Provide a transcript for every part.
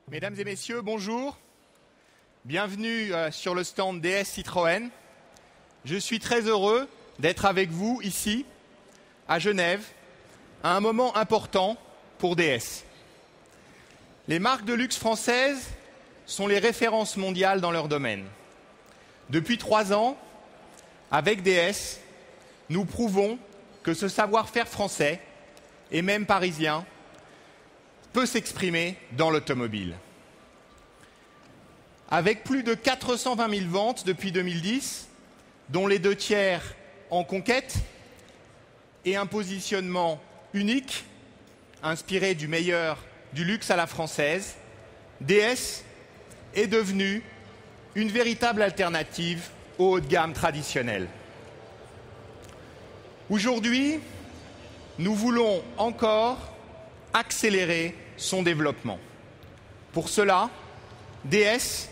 Mesdames et messieurs, bonjour. Bienvenue sur le stand DS Citroën. Je suis très heureux d'être avec vous ici, à Genève, à un moment important pour DS. Les marques de luxe françaises sont les références mondiales dans leur domaine. Depuis 3 ans, avec DS, nous prouvons que ce savoir-faire français, et même parisien, peut s'exprimer dans l'automobile. Avec plus de 420 000 ventes depuis 2010, dont les 2/3 en conquête, et un positionnement unique, inspiré du meilleur du luxe à la française, DS est devenu une véritable alternative au haut de gamme traditionnel. Aujourd'hui, nous voulons encore accélérer son développement. Pour cela, DS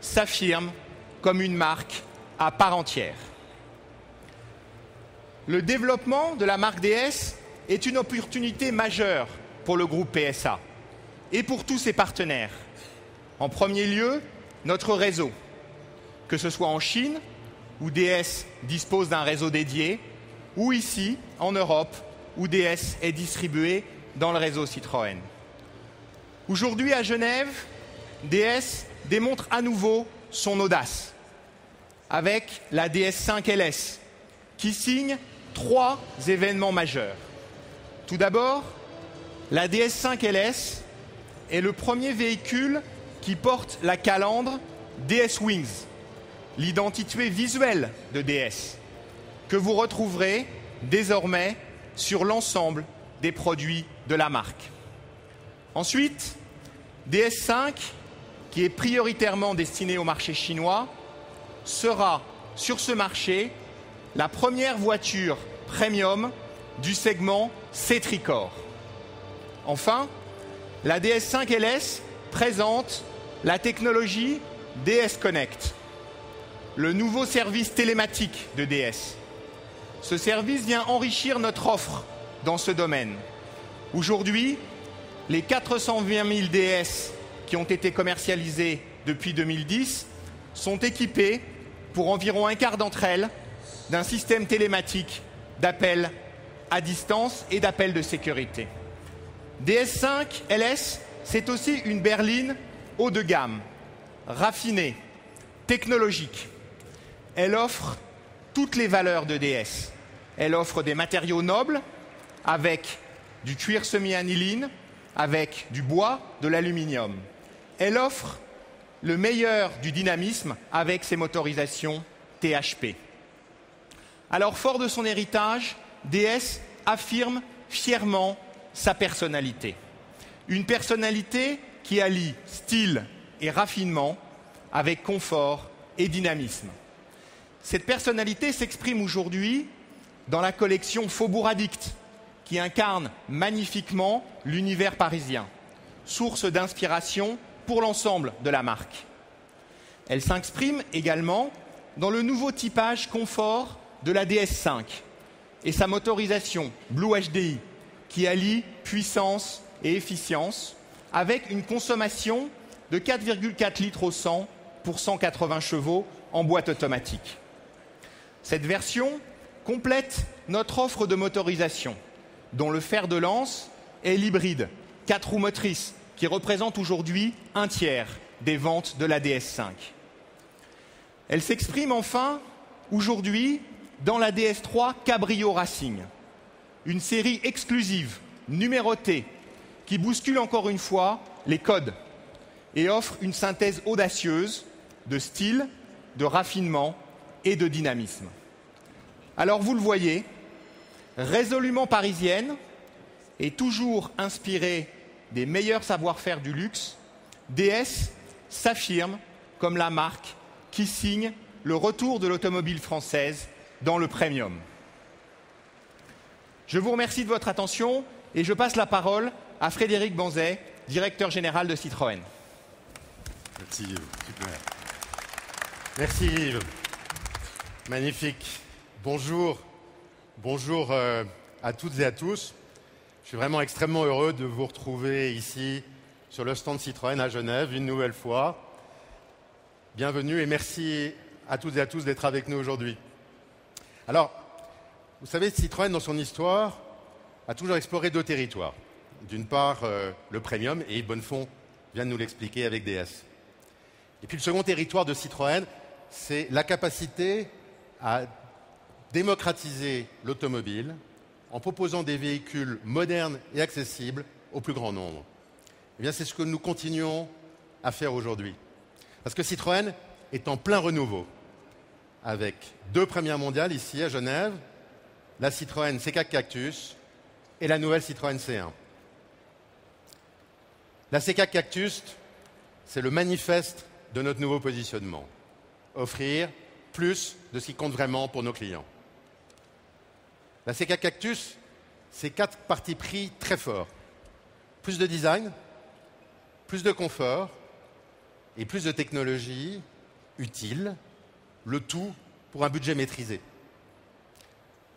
s'affirme comme une marque à part entière. Le développement de la marque DS est une opportunité majeure pour le groupe PSA et pour tous ses partenaires. En premier lieu, notre réseau, que ce soit en Chine, où DS dispose d'un réseau dédié, ou ici, en Europe, où DS est distribué dans le réseau Citroën. Aujourd'hui, à Genève, DS démontre à nouveau son audace avec la DS5 LS qui signe 3 événements majeurs. Tout d'abord, la DS5 LS est le premier véhicule qui porte la calandre DS Wings, l'identité visuelle de DS, que vous retrouverez désormais sur l'ensemble des produits de la marque. Ensuite, DS5, qui est prioritairement destiné au marché chinois, sera sur ce marché la première voiture premium du segment C-Tricor. Enfin, la DS5 LS présente la technologie DS Connect, le nouveau service télématique de DS. Ce service vient enrichir notre offre dans ce domaine. Aujourd'hui, les 420 000 DS qui ont été commercialisées depuis 2010 sont équipées, pour environ un quart d'entre elles, d'un système télématique d'appel à distance et d'appel de sécurité. DS5 LS, c'est aussi une berline haut de gamme, raffinée, technologique. Elle offre toutes les valeurs de DS. Elle offre des matériaux nobles avec du cuir semi-aniline, avec du bois, de l'aluminium. Elle offre le meilleur du dynamisme avec ses motorisations THP. Alors, fort de son héritage, DS affirme fièrement sa personnalité. Une personnalité qui allie style et raffinement avec confort et dynamisme. Cette personnalité s'exprime aujourd'hui dans la collection Faubourg Addict, qui incarne magnifiquement l'univers parisien, source d'inspiration pour l'ensemble de la marque. Elle s'exprime également dans le nouveau typage confort de la DS5 et sa motorisation Blue HDI, qui allie puissance et efficience avec une consommation de 4,4 litres au 100 pour 180 chevaux en boîte automatique. Cette version complète notre offre de motorisation, dont le fer de lance est l'hybride 4 roues motrices, qui représente aujourd'hui 1/3 des ventes de la DS5. Elle s'exprime enfin aujourd'hui dans la DS3 Cabrio Racing, une série exclusive, numérotée, qui bouscule encore une fois les codes et offre une synthèse audacieuse de style, de raffinement et de dynamisme. Alors vous le voyez, résolument parisienne et toujours inspirée des meilleurs savoir-faire du luxe, DS s'affirme comme la marque qui signe le retour de l'automobile française dans le premium. Je vous remercie de votre attention et je passe la parole à Frédéric Banzet, directeur général de Citroën. Merci Yves, super. Merci Yves. Magnifique. Bonjour à toutes et à tous. Je suis vraiment extrêmement heureux de vous retrouver ici sur le stand Citroën à Genève, une nouvelle fois. Bienvenue et merci à toutes et à tous d'être avec nous aujourd'hui. Alors, vous savez, Citroën, dans son histoire, a toujours exploré deux territoires. D'une part, le premium, et Yves Bonnefond vient de nous l'expliquer avec DS. Et puis le second territoire de Citroën, c'est la capacité à démocratiser l'automobile en proposant des véhicules modernes et accessibles au plus grand nombre. Eh bien, c'est ce que nous continuons à faire aujourd'hui. Parce que Citroën est en plein renouveau, avec deux premières mondiales ici à Genève, la Citroën C4 Cactus et la nouvelle Citroën C1. La C4 Cactus, c'est le manifeste de notre nouveau positionnement. Offrir plus de ce qui compte vraiment pour nos clients. La C4 Cactus, c'est 4 partis pris très forts. Plus de design, plus de confort et plus de technologie utile, le tout pour un budget maîtrisé.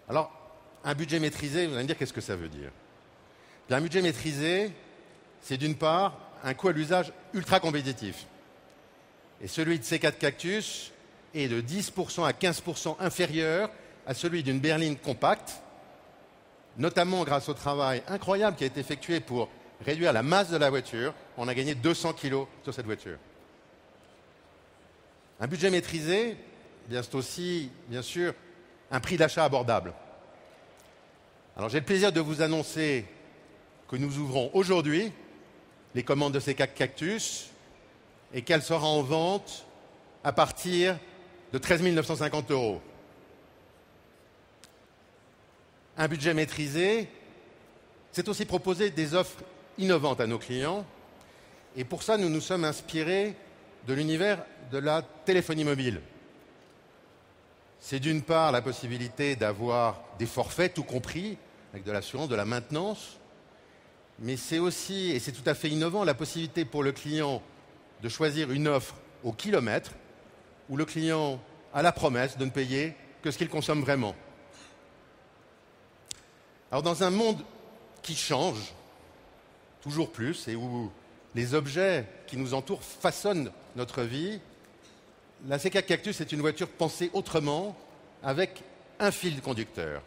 Alors, un budget maîtrisé, vous allez me dire qu'est-ce que ça veut dire? Bien, un budget maîtrisé, c'est d'une part un coût à l'usage ultra compétitif. Et celui de C4 Cactus est de 10% à 15% inférieur à celui d'une berline compacte, notamment grâce au travail incroyable qui a été effectué pour réduire la masse de la voiture. On a gagné 200 kg sur cette voiture. Un budget maîtrisé, c'est aussi, bien sûr, un prix d'achat abordable. Alors j'ai le plaisir de vous annoncer que nous ouvrons aujourd'hui les commandes de C4 Cactus et qu'elle sera en vente à partir de 13 950 €. Un budget maîtrisé, c'est aussi proposer des offres innovantes à nos clients. Et pour ça, nous nous sommes inspirés de l'univers de la téléphonie mobile. C'est d'une part la possibilité d'avoir des forfaits tout compris, avec de l'assurance, de la maintenance, mais c'est aussi, et c'est tout à fait innovant, la possibilité pour le client de choisir une offre au kilomètre, où le client a la promesse de ne payer que ce qu'il consomme vraiment. Alors dans un monde qui change toujours plus et où les objets qui nous entourent façonnent notre vie, la C4 Cactus est une voiture pensée autrement, avec un fil conducteur.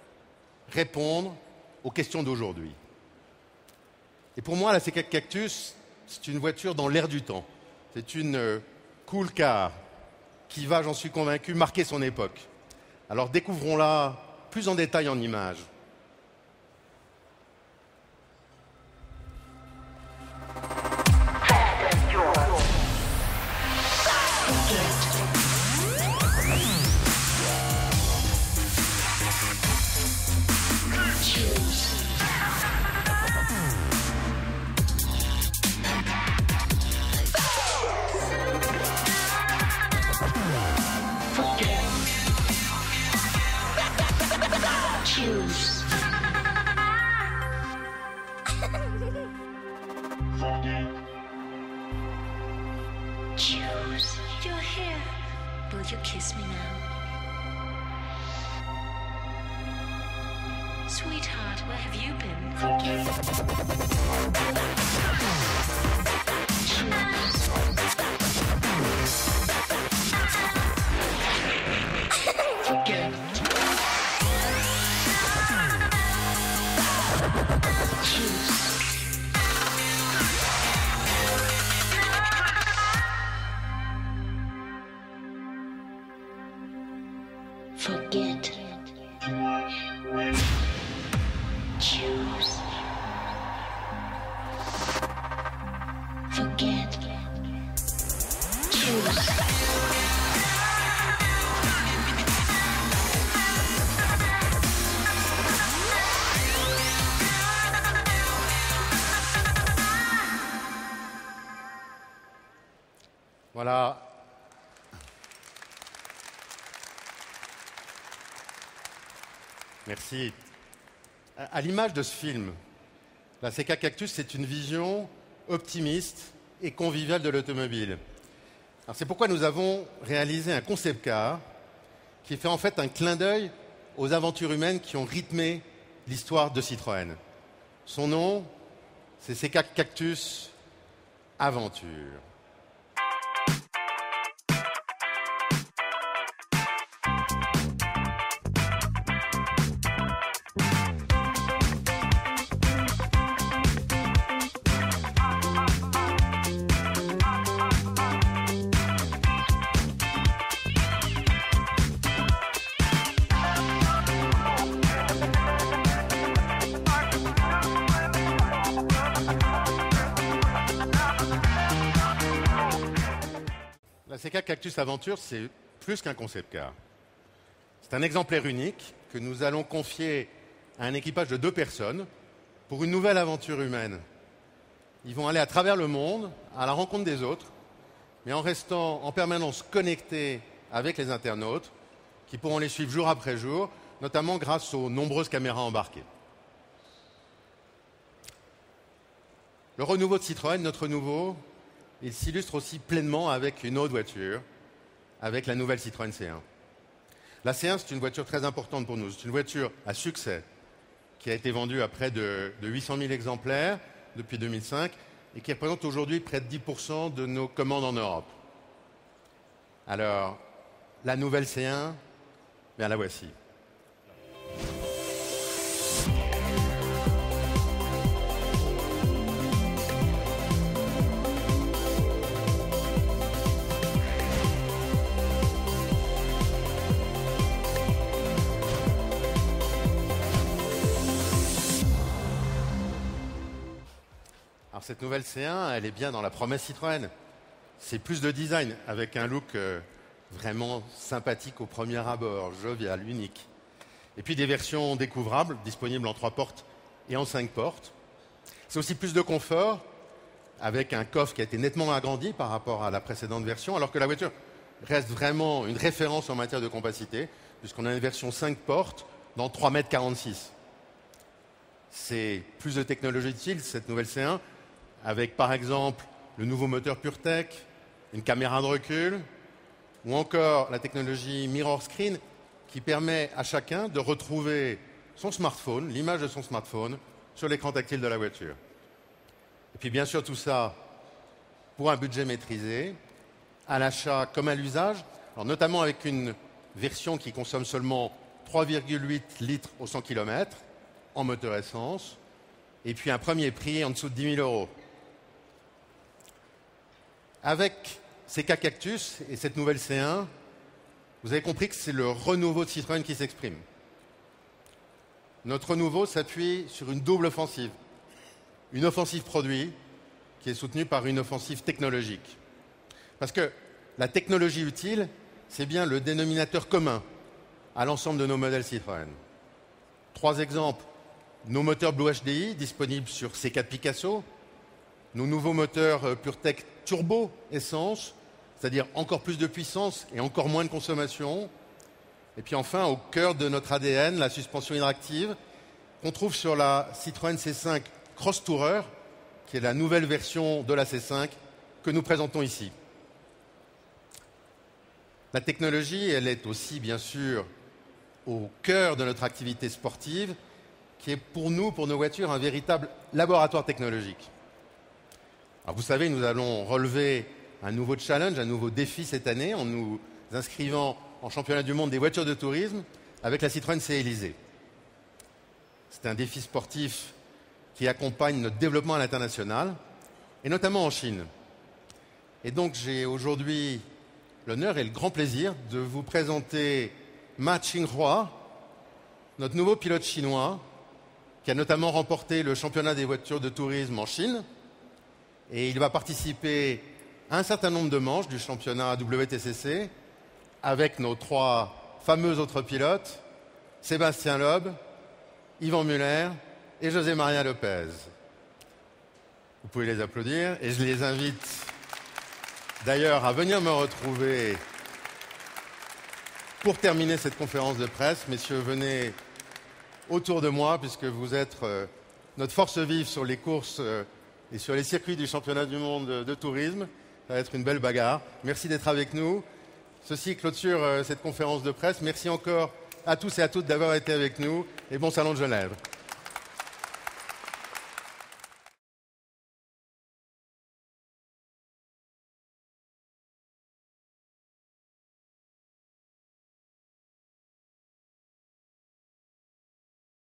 Répondre aux questions d'aujourd'hui. Et pour moi, la C4 Cactus, c'est une voiture dans l'air du temps. C'est une cool car qui va, j'en suis convaincu, marquer son époque. Alors découvrons-la plus en détail en images. Choose, you're here. Will you kiss me now? Sweetheart, where have you been? Forget. Forget. Choose. Forget. Choose. Voilà. Merci. À l'image de ce film, la C4 Cactus, c'est une vision optimiste et conviviale de l'automobile. C'est pourquoi nous avons réalisé un concept car qui fait en fait un clin d'œil aux aventures humaines qui ont rythmé l'histoire de Citroën. Son nom, c'est C4 Cactus aventure. La CK Cactus Aventure, c'est plus qu'un concept car. C'est un exemplaire unique que nous allons confier à un équipage de 2 personnes pour une nouvelle aventure humaine. Ils vont aller à travers le monde, à la rencontre des autres, mais en restant en permanence connectés avec les internautes qui pourront les suivre jour après jour, notamment grâce aux nombreuses caméras embarquées. Le renouveau de Citroën, notre renouveau, il s'illustre aussi pleinement avec une autre voiture, avec la nouvelle Citroën C1. La C1, c'est une voiture très importante pour nous. C'est une voiture à succès qui a été vendue à près de 800 000 exemplaires depuis 2005 et qui représente aujourd'hui près de 10% de nos commandes en Europe. Alors, la nouvelle C1, bien la voici. Alors cette nouvelle C1, elle est bien dans la promesse Citroën. C'est plus de design, avec un look vraiment sympathique au premier abord, jovial, unique. Et puis des versions découvrables, disponibles en 3 portes et en 5 portes. C'est aussi plus de confort, avec un coffre qui a été nettement agrandi par rapport à la précédente version, alors que la voiture reste vraiment une référence en matière de compacité, puisqu'on a une version 5 portes dans 3,46 m. C'est plus de technologie utile, cette nouvelle C1, avec par exemple le nouveau moteur PureTech, une caméra de recul, ou encore la technologie Mirror Screen qui permet à chacun de retrouver son smartphone, l'image de son smartphone, sur l'écran tactile de la voiture. Et puis bien sûr tout ça pour un budget maîtrisé, à l'achat comme à l'usage, notamment avec une version qui consomme seulement 3,8 litres au 100 km en moteur essence, et puis un premier prix en dessous de 10 000 €. Avec CK Cactus et cette nouvelle C1, vous avez compris que c'est le renouveau de Citroën qui s'exprime. Notre renouveau s'appuie sur une double offensive. Une offensive produit qui est soutenue par une offensive technologique. Parce que la technologie utile, c'est bien le dénominateur commun à l'ensemble de nos modèles Citroën. 3 exemples. Nos moteurs Blue HDI disponibles sur C4 Picasso, nos nouveaux moteurs PureTech Turbo Essence, c'est-à-dire encore plus de puissance et encore moins de consommation. Et puis enfin, au cœur de notre ADN, la suspension hydractive qu'on trouve sur la Citroën C5 Cross Tourer, qui est la nouvelle version de la C5 que nous présentons ici. La technologie, elle est aussi bien sûr au cœur de notre activité sportive, qui est pour nous, pour nos voitures, un véritable laboratoire technologique. Alors vous savez, nous allons relever un nouveau challenge, un nouveau défi cette année en nous inscrivant en championnat du monde des voitures de tourisme avec la Citroën C-Élysée. C'est un défi sportif qui accompagne notre développement à l'international et notamment en Chine. Et donc j'ai aujourd'hui l'honneur et le grand plaisir de vous présenter Ma Qinghua, notre nouveau pilote chinois qui a notamment remporté le championnat des voitures de tourisme en Chine. Et il va participer à un certain nombre de manches du championnat WTCC avec nos 3 fameux autres pilotes, Sébastien Loeb, Yvan Muller et José Maria Lopez. Vous pouvez les applaudir et je les invite d'ailleurs à venir me retrouver pour terminer cette conférence de presse. Messieurs, venez autour de moi puisque vous êtes notre force vive sur les courses et sur les circuits du championnat du monde de tourisme. Ça va être une belle bagarre. Merci d'être avec nous. Ceci clôture cette conférence de presse. Merci encore à tous et à toutes d'avoir été avec nous et bon salon de Genève.